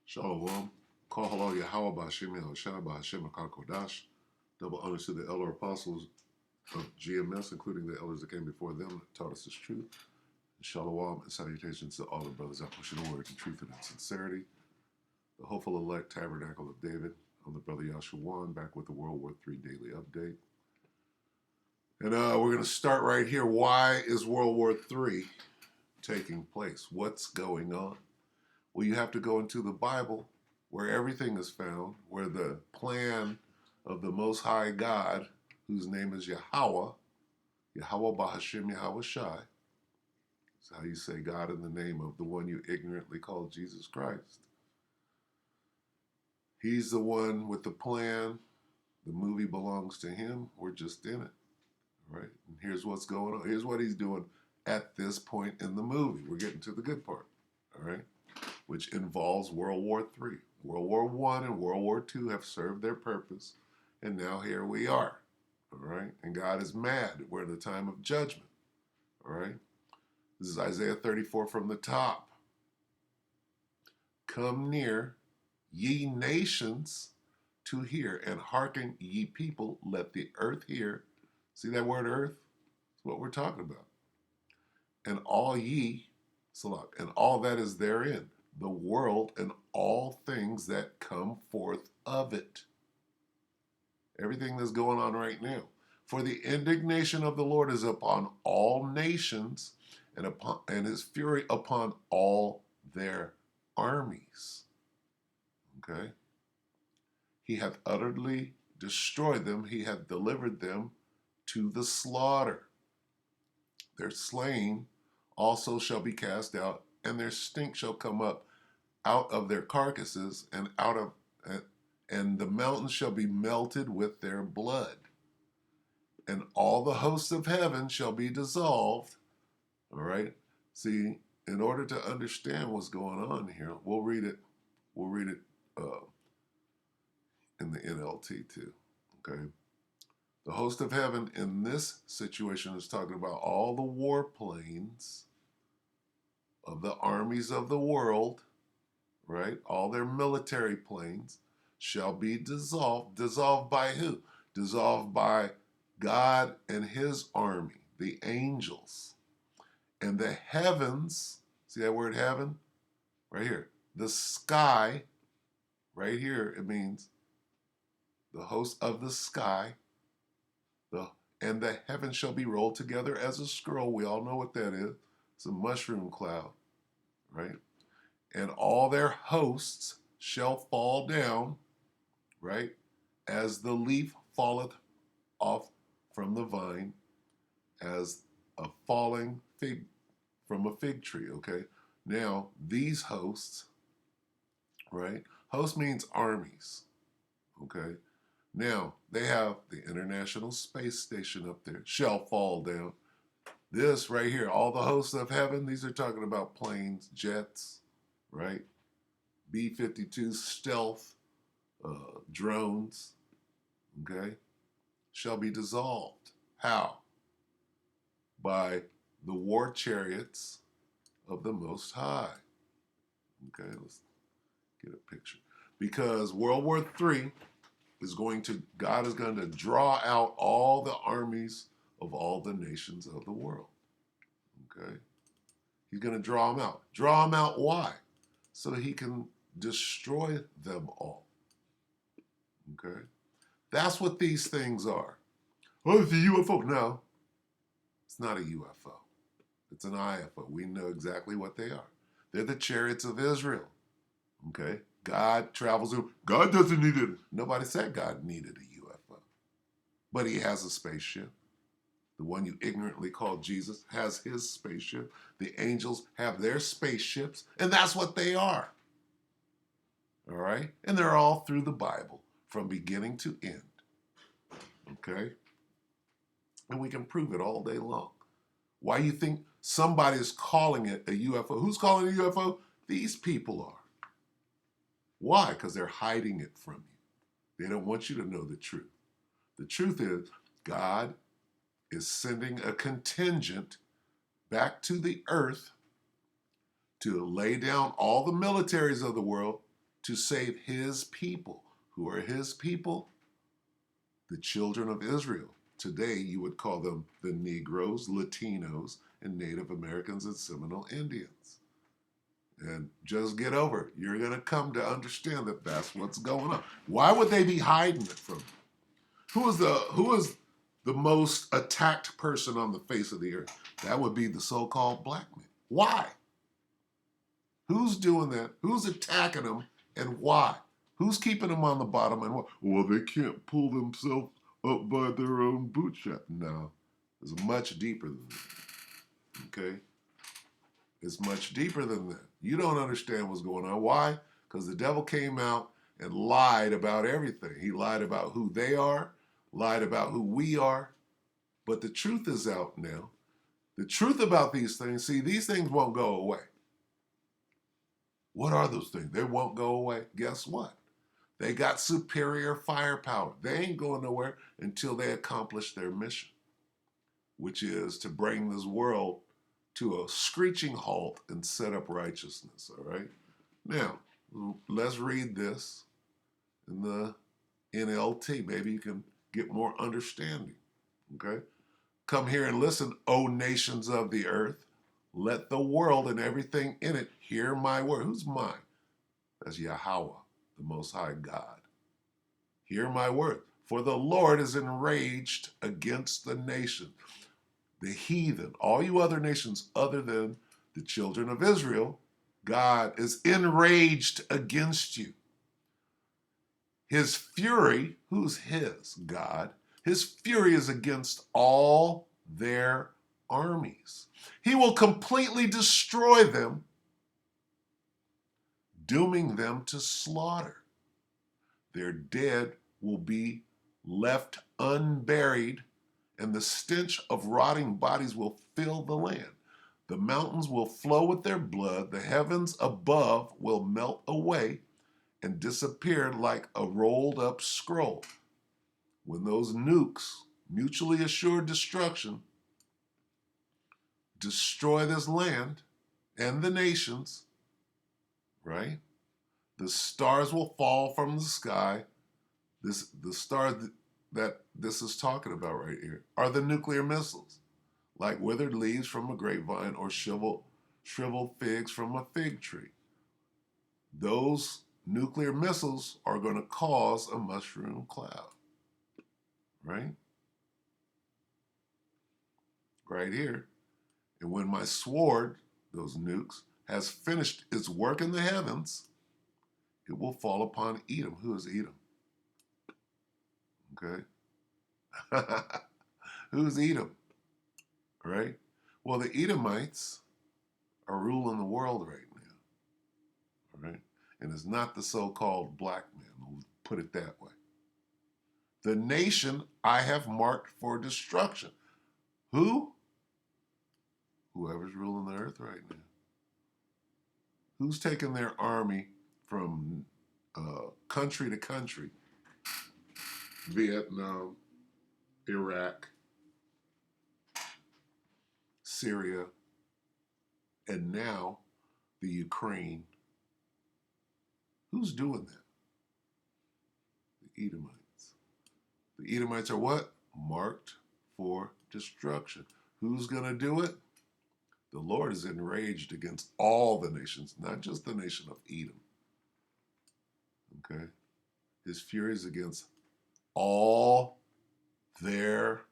Shalom. Call hello Yahweh Ba'Shem Yahushua Ba'Shem HaKadosh. Double honors to the elder apostles of GMS, including the elders that came before them that taught us this truth. Shalom and salutations to all the brothers out pushing the word in truth and in sincerity. The hopeful elect tabernacle of David. I'm the brother Yahshua, back with the World War III Daily Update. And we're going to start right here. Why is World War III taking place? What's going on? Well, you have to go into the Bible where everything is found, where the plan of the Most High God, whose name is Yahweh, Yahweh Ba'Hashem Yahweh Shai. That's how you say God in the name of the one you ignorantly call Jesus Christ. He's the one with the plan. The movie belongs to him. We're just in it. All right? And here's what's going on. Here's what he's doing at this point in the movie. We're getting to the good part. All right? Which involves World War III. World War I and World War II have served their purpose, and now here we are, all right? And God is mad. We're in a time of judgment, all right? This is Isaiah 34 from the top. Come near, ye nations, to hear, and hearken, ye people, let the earth hear. See that word earth? That's what we're talking about. And all ye, Salah, and all that is therein, the world and all things that come forth of it. Everything that's going on right now. For the indignation of the Lord is upon all nations, and his fury upon all their armies. Okay? He hath utterly destroyed them, he hath delivered them to the slaughter. Their slain also shall be cast out, and their stink shall come up out of their carcasses, and the mountains shall be melted with their blood. And all the hosts of heaven shall be dissolved. All right? See, in order to understand what's going on here, we'll read it in the NLT too. Okay? The host of heaven in this situation is talking about all the warplanes of the armies of the world, right? All their military planes shall be dissolved. Dissolved by who? Dissolved by God and his army, the angels. And the heavens, see that word heaven? Right here. The sky, right here, it means the host of the sky. And the heavens shall be rolled together as a scroll. We all know what that is. It's a mushroom cloud, right? And all their hosts shall fall down, right, as the leaf falleth off from the vine, as a falling fig from a fig tree, okay? Now, these hosts, right, host means armies, okay? Now, they have the International Space Station up there, shall fall down. This right here, all the hosts of heaven, these are talking about planes, jets, right? B-52 stealth drones, okay, shall be dissolved. How? By the war chariots of the Most High. Okay, let's get a picture. Because World War III God is going to draw out all the armies of all the nations of the world. Okay? He's going to draw them out. Draw them out why? So he can destroy them all. Okay? That's what these things are. Oh, it's a UFO. No, it's not a UFO. It's an IFO. We know exactly what they are. They're the chariots of Israel. Okay? God travels through. God doesn't need it. Nobody said God needed a UFO. But he has a spaceship. The one you ignorantly call Jesus has his spaceship. The angels have their spaceships. And that's what they are. All right? And they're all through the Bible from beginning to end. Okay? And we can prove it all day long. Why you think somebody is calling it a UFO? Who's calling it a UFO? These people are. Why? Because they're hiding it from you. They don't want you to know the truth. The truth is, God is sending a contingent back to the earth to lay down all the militaries of the world to save his people. Who are his people? The children of Israel. Today, you would call them the Negroes, Latinos, and Native Americans and Seminole Indians. And just get over it. You're going to come to understand that that's what's going on. Why would they be hiding it from you? Who is the most attacked person on the face of the earth? That would be the so-called black man. Why? Who's doing that? Who's attacking them, and why? Who's keeping them on the bottom, and what? Well, they can't pull themselves up by their own bootstrap. No, it's much deeper than that. Okay? It's much deeper than that. You don't understand what's going on. Why? Because the devil came out and lied about everything. He lied about who they are, lied about who we are, but the truth is out now. The truth about these things, see, these things won't go away. What are those things? They won't go away. Guess what? They got superior firepower. They ain't going nowhere until they accomplish their mission, which is to bring this world to a screeching halt and set up righteousness, all right? Now, let's read this in the NLT. Maybe you can get more understanding, okay? Come here and listen, O nations of the earth. Let the world and everything in it hear my word. Who's mine? That's Yahweh, the Most High God. Hear my word. For the Lord is enraged against the nation, the heathen, all you other nations other than the children of Israel. God is enraged against you. His fury, who's his? God. His fury is against all their armies. He will completely destroy them, dooming them to slaughter. Their dead will be left unburied, and the stench of rotting bodies will fill the land. The mountains will flow with their blood. The heavens above will melt away and disappear like a rolled up scroll. When those nukes, mutually assured destruction, destroy this land and the nations, right? The stars will fall from the sky. The stars that this is talking about right here are the nuclear missiles, like withered leaves from a grapevine or shriveled figs from a fig tree. Those nuclear missiles are going to cause a mushroom cloud, right? Right here. And when my sword, those nukes, has finished its work in the heavens, it will fall upon Edom. Who is Edom? Okay. Who's Edom? Right? Well, the Edomites are ruling the world right now. All right? And it's not the so-called black man. We'll put it that way. The nation I have marked for destruction. Who? Whoever's ruling the earth right now. Who's taking their army from country to country? Vietnam, Iraq, Syria, and now the Ukraine. Who's doing that? The Edomites. The Edomites are what? Marked for destruction. Who's going to do it? The Lord is enraged against all the nations, not just the nation of Edom. Okay? His fury is against all their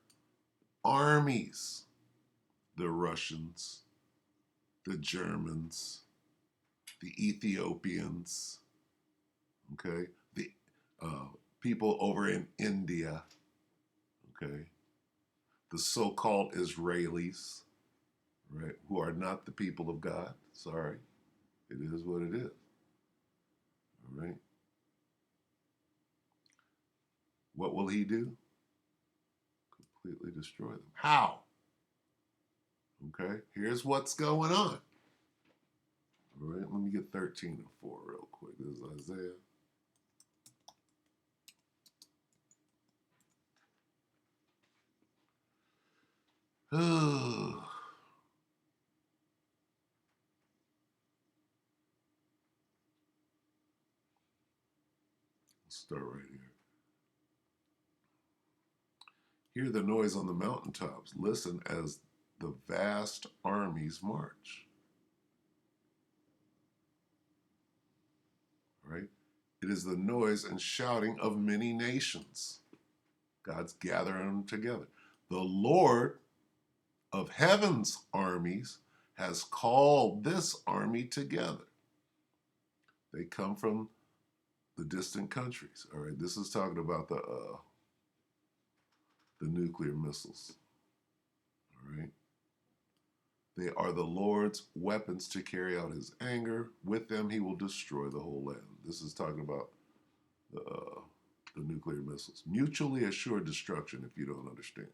armies. The Russians, the Germans, the Ethiopians, okay? The people over in India, okay? The so-called Israelis, right? Who are not the people of God. Sorry. It is what it is. All right? What will he do? Completely destroy them. How? Okay, here's what's going on. All right, let me get 13 and 4 real quick. This is Isaiah. Start right here. Hear the noise on the mountaintops. Listen as the vast armies march. Right? It is the noise and shouting of many nations. God's gathering them together. The Lord of heaven's armies has called this army together. They come from the distant countries. All right, this is talking about the nuclear missiles. All right, they are the Lord's weapons to carry out His anger. With them, He will destroy the whole land. This is talking about the nuclear missiles. Mutually assured destruction. If you don't understand,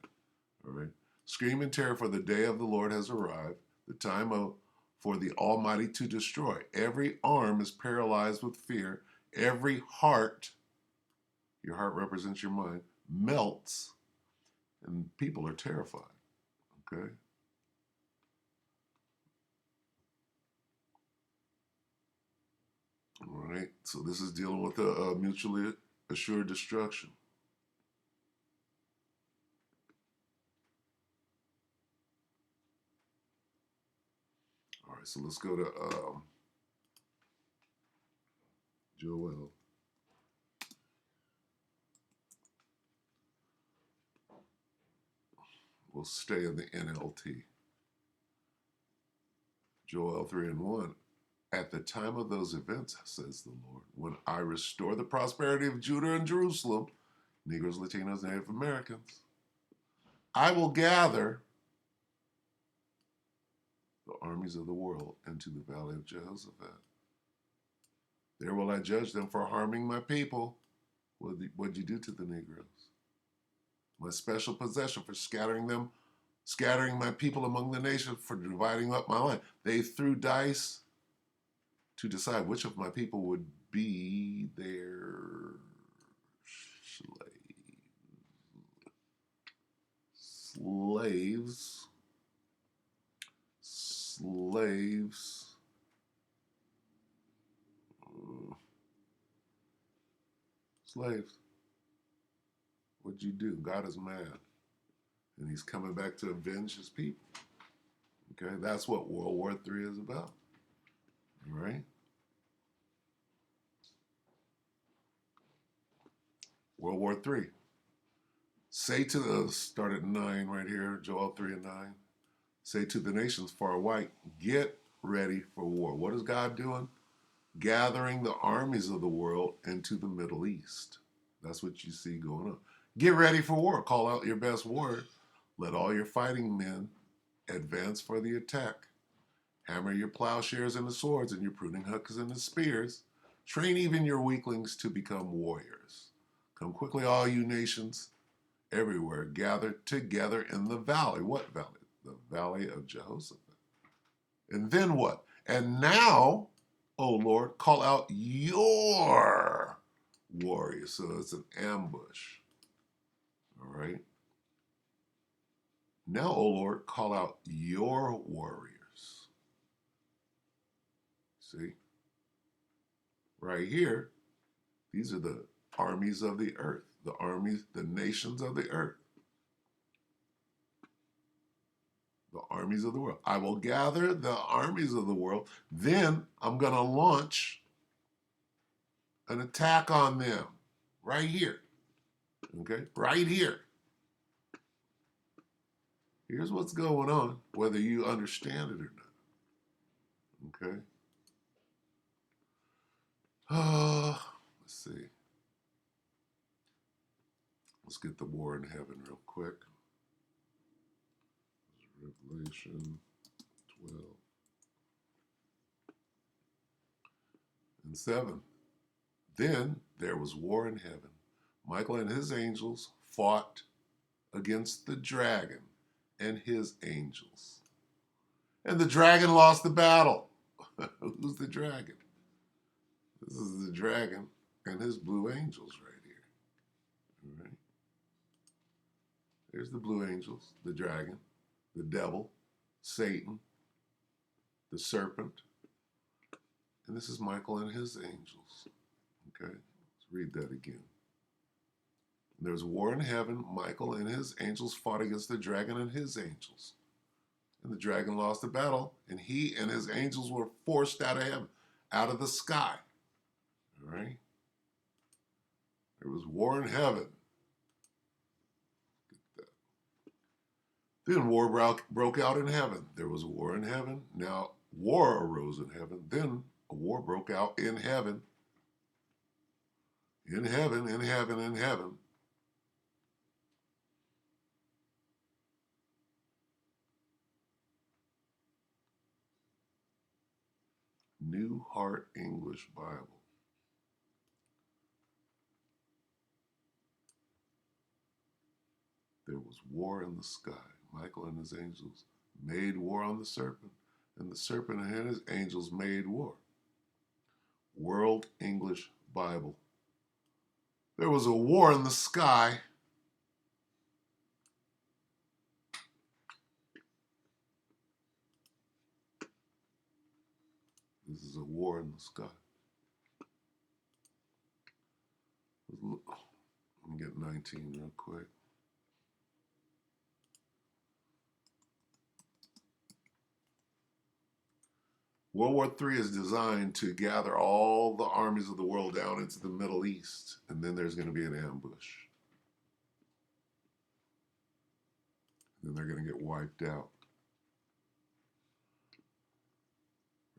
all right. Scream in terror, for the day of the Lord has arrived. The time for the Almighty to destroy. Every arm is paralyzed with fear. Every heart, your heart represents your mind, melts, and people are terrified. Okay? All right, so this is dealing with the mutually assured destruction. All right, so let's go to Joel. We'll stay in the NLT. Joel 3:1. At the time of those events, says the Lord, when I restore the prosperity of Judah and Jerusalem, Negroes, Latinos, Native Americans, I will gather the armies of the world into the valley of Jehoshaphat. There will I judge them for harming my people. What'd you do to the Negroes? My special possession for scattering my people among the nations, for dividing up my land. They threw dice to decide which of my people would be their slaves. What'd you do? God is mad. And He's coming back to avenge His people. Okay, that's what World War III is about. All right? World War III. Say to the, start at 9 right here, Joel 3:9. Say to the nations far white, get ready for war. What is God doing? Gathering the armies of the world into the Middle East. That's what you see going on. Get ready for war. Call out your best warrior. Let all your fighting men advance for the attack. Hammer your plowshares into swords and your pruning hooks into spears. Train even your weaklings to become warriors. Come quickly, all you nations everywhere. Gather together in the valley. What valley? The valley of Jehoshaphat. And then what? And now, O Lord, call out your warriors. So it's an ambush. All right. Now, O Lord, call out your warriors. See? Right here, these are the armies of the earth, the armies, the nations of the earth, the armies of the world. I will gather the armies of the world. Then I'm going to launch an attack on them right here. Okay? Right here. Here's what's going on, whether you understand it or not. Okay? Let's see. Let's get the war in heaven real quick. Revelation 12:7. Then there was war in heaven. Michael and his angels fought against the dragon and his angels. And the dragon lost the battle. Who's the dragon? This is the dragon and his blue angels right here. All right. There's the blue angels, the dragon, the devil, Satan, the serpent, and this is Michael and his angels. Okay, let's Read that again. There was war in heaven. Michael and his angels fought against the dragon and his angels. And the dragon lost the battle, and he and his angels were forced out of heaven, out of the sky. All right? There was war in heaven. Then war broke out in heaven. There was war in heaven. Now war arose in heaven. Then a war broke out in heaven. In heaven, in heaven, in heaven. New Heart English Bible. There was war in the sky. Michael and his angels made war on the serpent, and the serpent and his angels made war. World English Bible. There was a war in the sky. This is a war in the sky. Let me get 19 real quick. World War III is designed to gather all the armies of the world down into the Middle East, and then there's going to be an ambush. And then they're going to get wiped out.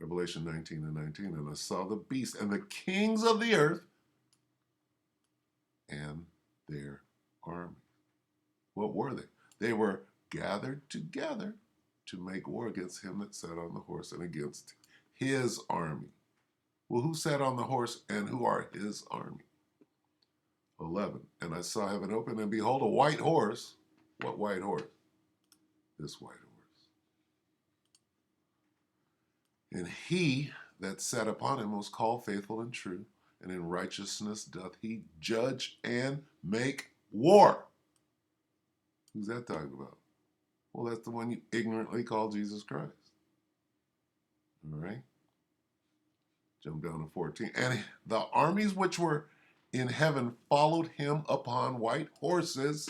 Revelation 19 and 19, and I saw the beast and the kings of the earth and their army. What were they? They were gathered together to make war against him that sat on the horse and against his army. Well, who sat on the horse and who are his army? 11, and I saw heaven open, and behold, a white horse. What white horse? This white horse. And he that sat upon him was called Faithful and True, and in righteousness doth he judge and make war. Who's that talking about? Well, that's the one you ignorantly call Jesus Christ. All right? Jump down to 14. And the armies which were in heaven followed him upon white horses.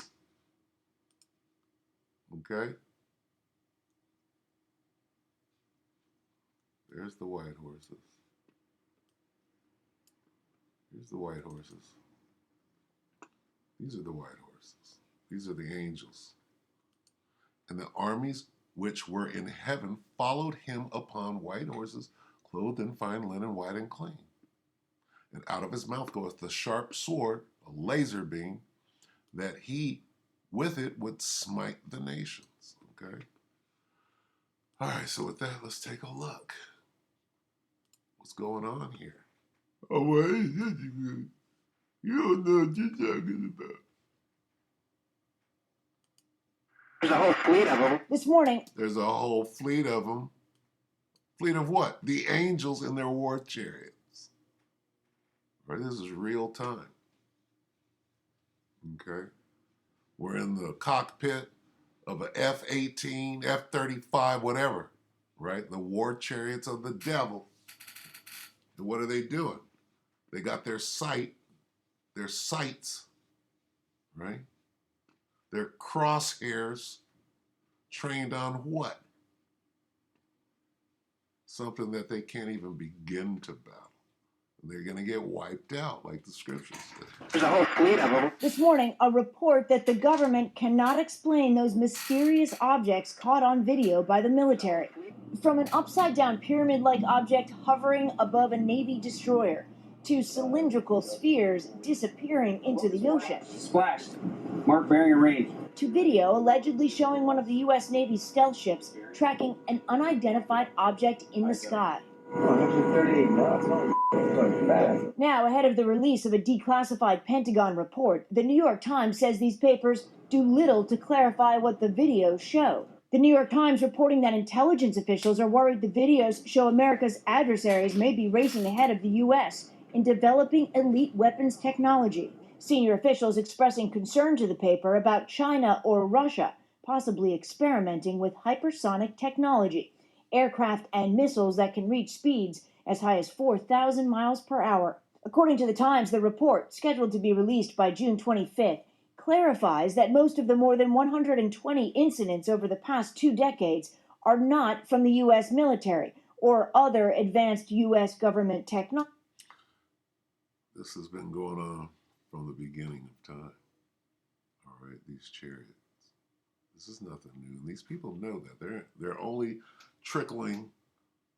Okay? There's the white horses. Here's the white horses. These are the white horses. These are the angels. And the armies which were in heaven followed him upon white horses, clothed in fine linen, white and clean. And out of his mouth goeth the sharp sword, a laser beam, that he with it would smite the nations. Okay? All right, so with that, let's take a look. What's going on here? Oh, what is it? You don't know what you're talking about. There's a whole fleet of them. This morning. There's a whole fleet of them. Fleet of what? The angels in their war chariots. Right? This is real time. Okay? We're in the cockpit of a F-18, F-35, whatever. Right? The war chariots of the devil. And what are they doing? They got their sights, right? Their crosshairs trained on what? Something that they can't even begin to battle. They're going to get wiped out, like the scriptures say. There's a whole fleet of them. This morning, a report that the government cannot explain those mysterious objects caught on video by the military. From an upside-down pyramid-like object hovering above a Navy destroyer to cylindrical spheres disappearing into the ocean. Splashed. Mark bearing and range. To video allegedly showing one of the U.S. Navy's stealth ships tracking an unidentified object in the sky. 138 knots. Now, ahead of the release of a declassified Pentagon report, the New York Times says these papers do little to clarify what the videos show. The New York Times reporting that intelligence officials are worried the videos show America's adversaries may be racing ahead of the U.S. in developing elite weapons technology. Senior officials expressing concern to the paper about China or Russia possibly experimenting with hypersonic technology, aircraft and missiles that can reach speeds as high as 4,000 miles per hour. According to the Times, the report, scheduled to be released by June 25th, clarifies that most of the more than 120 incidents over the past 2 decades are not from the U.S. military or other advanced U.S. government technology. This has been going on from the beginning of time. All right, these chariots. This is nothing new. And these people know that. They're only trickling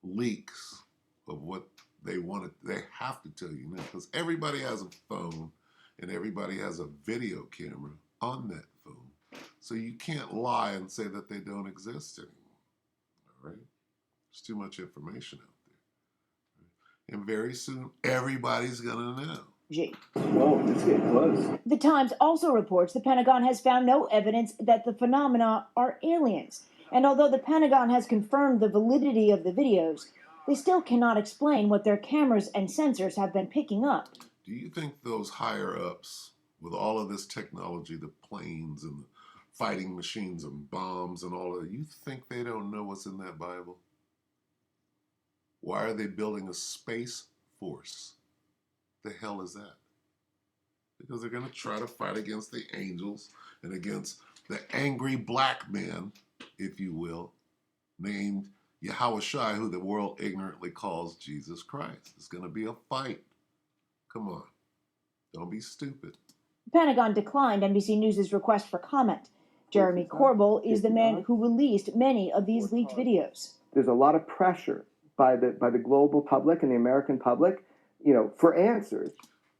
leaks of what they want to, they have to tell you now, because everybody has a phone and everybody has a video camera on that phone. So you can't lie and say that they don't exist anymore. All right? There's too much information out there. And very soon, everybody's going to know. Whoa, it's getting close. The Times also reports the Pentagon has found no evidence that the phenomena are aliens. And although the Pentagon has confirmed the validity of the videos, they still cannot explain what their cameras and sensors have been picking up. Do you think those higher ups, with all of this technology, the planes and the fighting machines and bombs and all of that, you think they don't know what's in that Bible? Why are they building a space force? The hell is that? Because they're going to try to fight against the angels and against the angry black man, if you will, named Yahushua, who the world ignorantly calls Jesus Christ. It's going to be a fight. Come on. Don't be stupid. The Pentagon declined NBC News' request for comment. Jeremy Corbell is the man who released many of these leaked videos. There's a lot of pressure by the global public and the American public, for answers.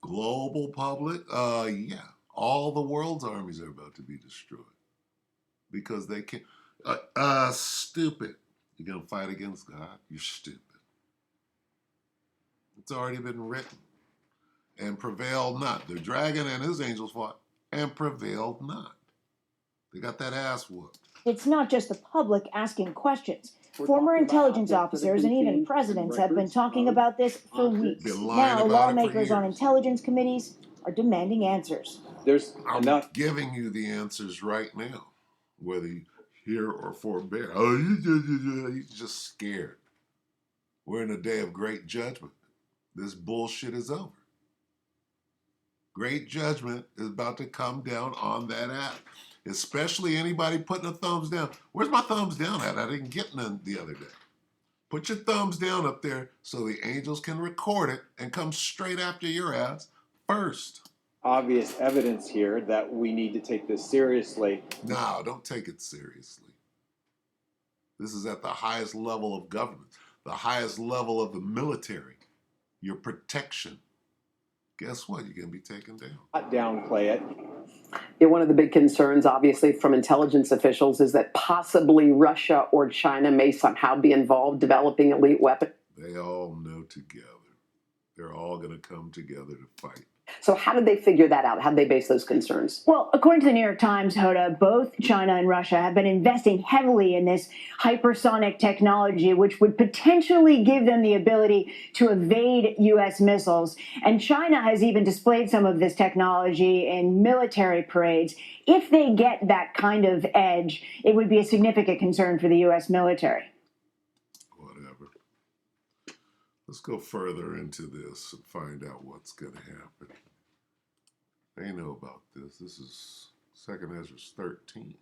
Global public? Yeah. All the world's armies are about to be destroyed because they can't. Stupid. You're going to fight against God? You're stupid. It's already been written. And prevailed not. The dragon and his angels fought and prevailed not. They got that ass whooped. It's not just the public asking questions. Former intelligence officers and even presidents have been talking about this for weeks. Now, lawmakers on intelligence committees are demanding answers. I'm giving you the answers right now, whether you hear or forbear. Oh, you're just scared. We're in a day of great judgment. This bullshit is over. Great judgment is about to come down on that app. Especially anybody putting a thumbs down. Where's my thumbs down at? I didn't get none the other day. Put your thumbs down up there so the angels can record it and come straight after your ass first. Obvious evidence here that we need to take this seriously. No, don't take it seriously. This is at the highest level of government, the highest level of the military, your protection. Guess what? You're going to be taken down. Not downplay it. Yeah, one of the big concerns, obviously, from intelligence officials is that possibly Russia or China may somehow be involved developing elite weapons. They all know together. They're all going to come together to fight. So how did they figure that out? How did they base those concerns? Well, according to the New York Times, Hoda, both China and Russia have been investing heavily in this hypersonic technology, which would potentially give them the ability to evade U.S. missiles. And China has even displayed some of this technology in military parades. If they get that kind of edge, it would be a significant concern for the U.S. military. Whatever. Let's go further into this and find out what's going to happen. They know about this. This is 2 Ezra 13.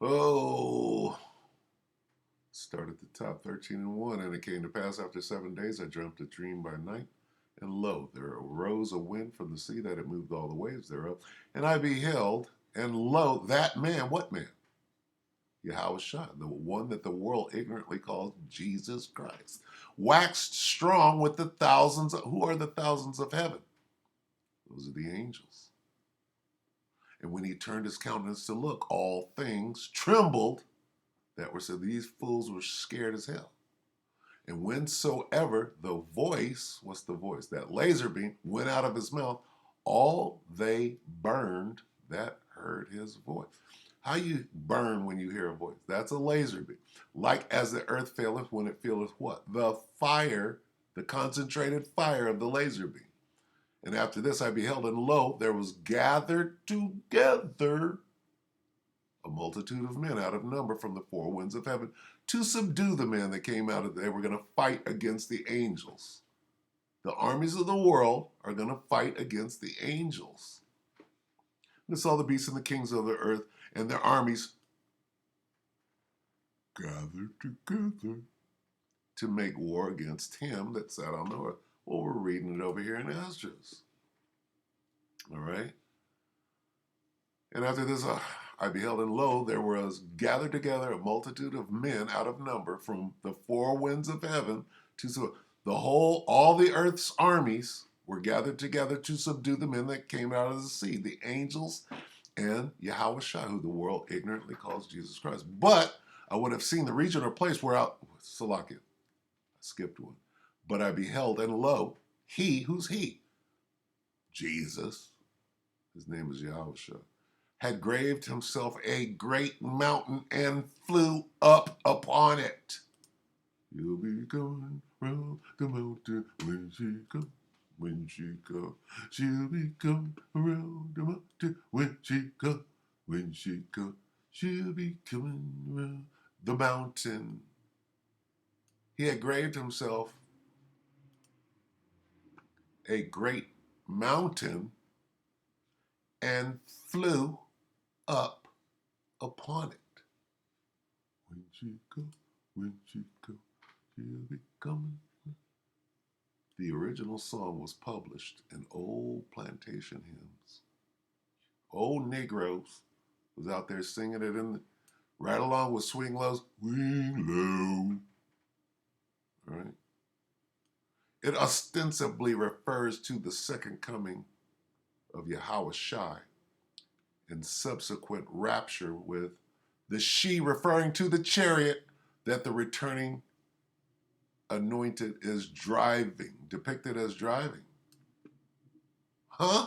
Oh, start at the top, 13:1. And it came to pass after 7 days, I dreamt a dream by night. And lo, there arose a wind from the sea that it moved all the waves thereof. And I beheld, and lo, that man, what man? Yahushua, the one that the world ignorantly calls Jesus Christ, waxed strong with the thousands. Who are the thousands of heaven? Those are the angels. And when he turned his countenance to look, all things trembled that were said. These fools were scared as hell. And whensoever the voice, what's the voice? That laser beam went out of his mouth, all they burned that heard his voice. How you burn when you hear a voice? That's a laser beam. Like as the earth faileth when it feeleth what? The fire, the concentrated fire of the laser beam. And after this I beheld, and lo, there was gathered together a multitude of men out of number from the four winds of heaven to subdue the men that came out of, they were going to fight against the angels. The armies of the world are going to fight against the angels. And saw the beasts and the kings of the earth and their armies gathered together to make war against him that sat on the earth. Well, we're reading it over here in Esdras. All right? And after this, I beheld, and lo, there was gathered together a multitude of men out of number from the four winds of heaven to all the earth's armies were gathered together to subdue the men that came out of the sea, the angels and Yahushua, who the world ignorantly calls Jesus Christ. But I would have seen the region or place where out, Salakia, I skipped one. But I beheld, and lo, he, who's he? Jesus, his name is Yahushua, had graved himself a great mountain and flew up upon it. You'll be going round the mountain when she comes. When she comes, she'll be coming around the mountain. When she comes, when she comes, she'll be coming around the mountain. He had graved himself a great mountain and flew up upon it. When she comes, she'll be coming. The original song was published in old plantation hymns. Old Negroes was out there singing it right along with Swing Low's Swing Low. All right? It ostensibly refers to the second coming of Yahushua and subsequent rapture, with the she referring to the chariot that the returning anointed is driving, depicted as driving. Huh?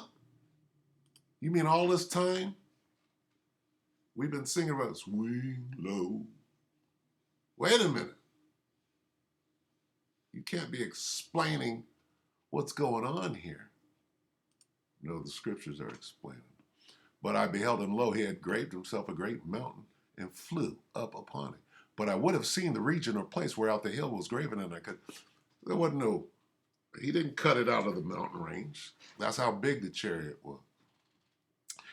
You mean all this time we've been singing about Swing Low? Wait a minute. You can't be explaining what's going on here. No, the scriptures are explaining. But I beheld, and lo, he had graved himself a great mountain and flew up upon it. But I would have seen the region or place where out the hill was graven, and there wasn't no, he didn't cut it out of the mountain range. That's how big the chariot was.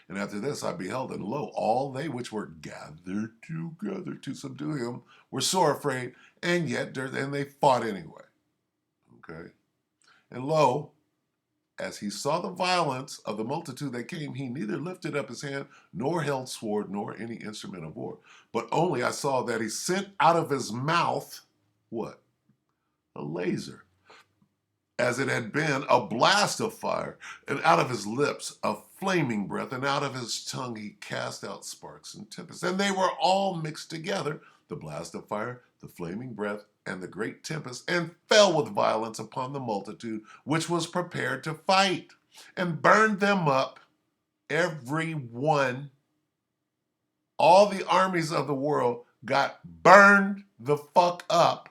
And after this I beheld, and lo, all they which were gathered together to subdue him were sore afraid, and they fought anyway. Okay? And lo, as he saw the violence of the multitude that came, he neither lifted up his hand, nor held sword, nor any instrument of war. But only I saw that he sent out of his mouth, what? A laser, as it had been a blast of fire, and out of his lips a flaming breath, and out of his tongue he cast out sparks and tempests. And they were all mixed together, the blast of fire, the flaming breath, and the great tempest, and fell with violence upon the multitude which was prepared to fight, and burned them up, every one. All the armies of the world got burned the fuck up,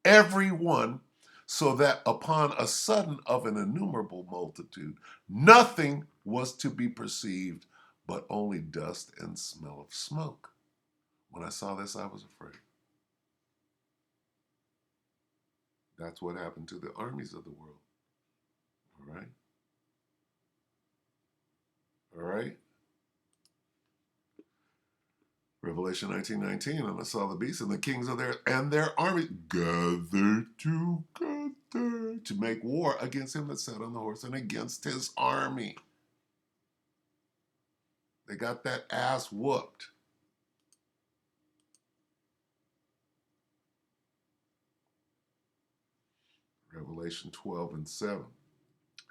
every one, so that upon a sudden of an innumerable multitude, nothing was to be perceived, but only dust and smell of smoke. When I saw this, I was afraid. That's what happened to the armies of the world. All right? All right? Revelation 19:19, and I saw the beasts and the kings of their armies gathered together to make war against him that sat on the horse and against his army. They got that ass whooped. Revelation 12:7.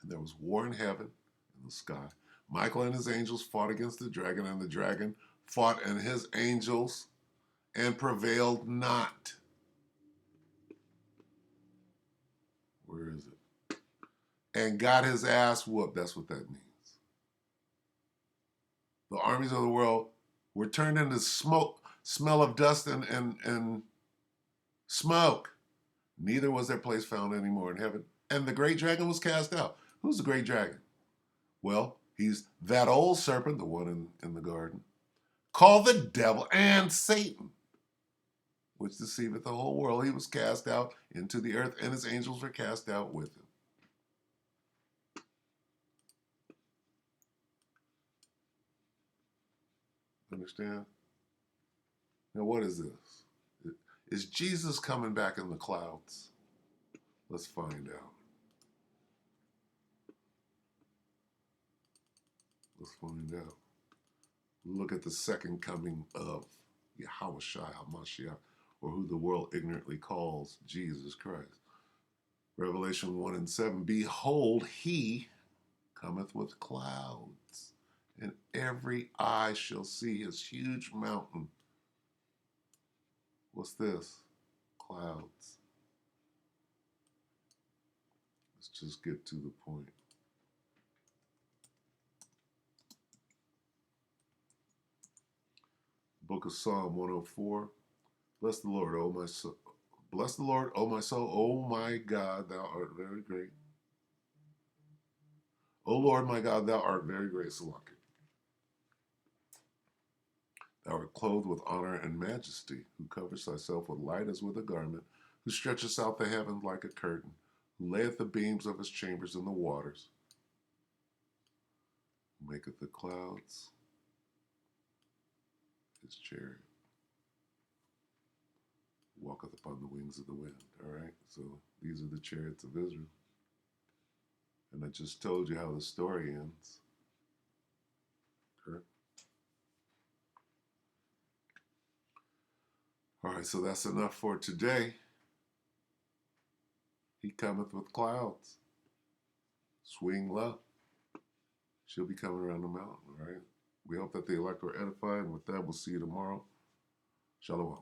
And there was war in heaven, in the sky. Michael and his angels fought against the dragon, and the dragon fought and his angels and prevailed not. Where is it? And got his ass whooped. That's what that means. The armies of the world were turned into smoke, smell of dust and smoke. Neither was their place found anymore in heaven. And the great dragon was cast out. Who's the great dragon? Well, he's that old serpent, the one in the garden, called the devil and Satan. which deceiveth the whole world. He was cast out into the earth, and his angels were cast out with him. Understand? Now, what is this? Is Jesus coming back in the clouds? Let's find out. Let's find out. Look at the second coming of Yahushua HaMashiach, or who the world ignorantly calls Jesus Christ. Revelation 1:7, behold, he cometh with clouds, and every eye shall see his huge mountain. What's this? Clouds. Let's just get to the point. Book of Psalm 104. Bless the Lord, O my soul. Bless the Lord, O my soul. O my God, thou art very great. O Lord, my God, thou art very great. Salaki. Thou art clothed with honor and majesty, who covers thyself with light as with a garment, who stretchest out the heavens like a curtain, who layeth the beams of his chambers in the waters, who maketh the clouds his chariot, walketh upon the wings of the wind. All right, so these are the chariots of Israel. And I just told you how the story ends. Correct? All right, so that's enough for today. He cometh with clouds. Swing low. She'll be coming around the mountain, all right? We hope that the elect were edified. And with that, we'll see you tomorrow. Shalom.